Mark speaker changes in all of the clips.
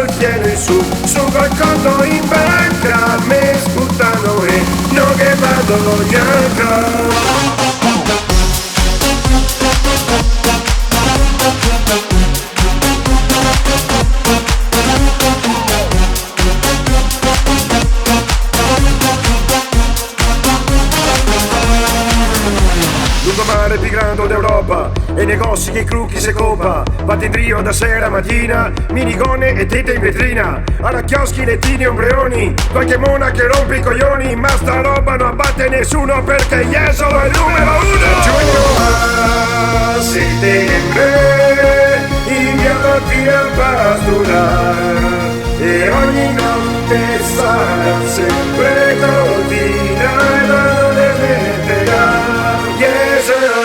Speaker 1: il pieno in su, su col conto in banca, me sputtano e non che vado neanche. Lungomare più grande d'Europa e negozi che crucchi se copa. Vatti in trio da sera a mattina, minigone e tette in vetrina. Alla chioschi, lettini, ombreoni, qualche mona che rompe i coglioni. Ma sta roba non abbatte nessuno perché Jesolo è il numero uno. Giugno a settembre il mio mattina pasturare e ogni notte sarà sempre cordina e non ne smetterà.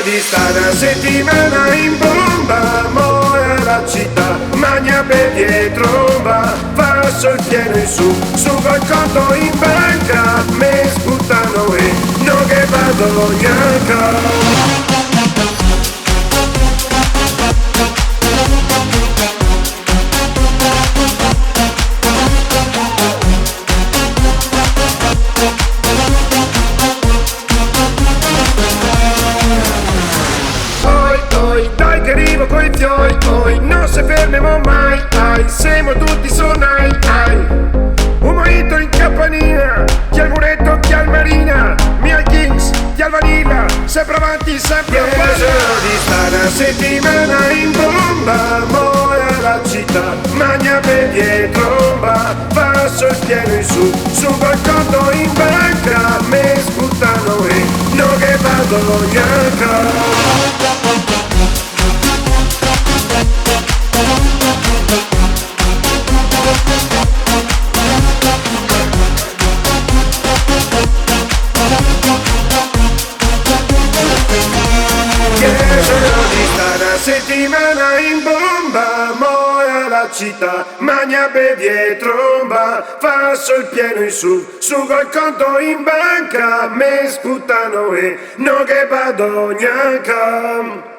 Speaker 1: Di stare una settimana in bomba, mora la città, magna per dietro va, passo il pieno in su, su col conto in banca, me sputtano e non che vado neanche. Dai che arrivo coi fioi, poi non si fermiamo mai, ai, siamo tutti sonai, ai. Un mojito in campanina, chi al muretto, chi al marina, mia Kings, chi al vanilla, sempre avanti, sempre avanti. Di stare una settimana in bomba, mora la città, magna per dietro va, passo il pieno in su, su col conto in banca, me sputtano e non che vado neanche. Settimana in bomba, mora la città, magna per dietro va, passo il pieno in su, su col conto in banca, me sputtano e non che vado neanche.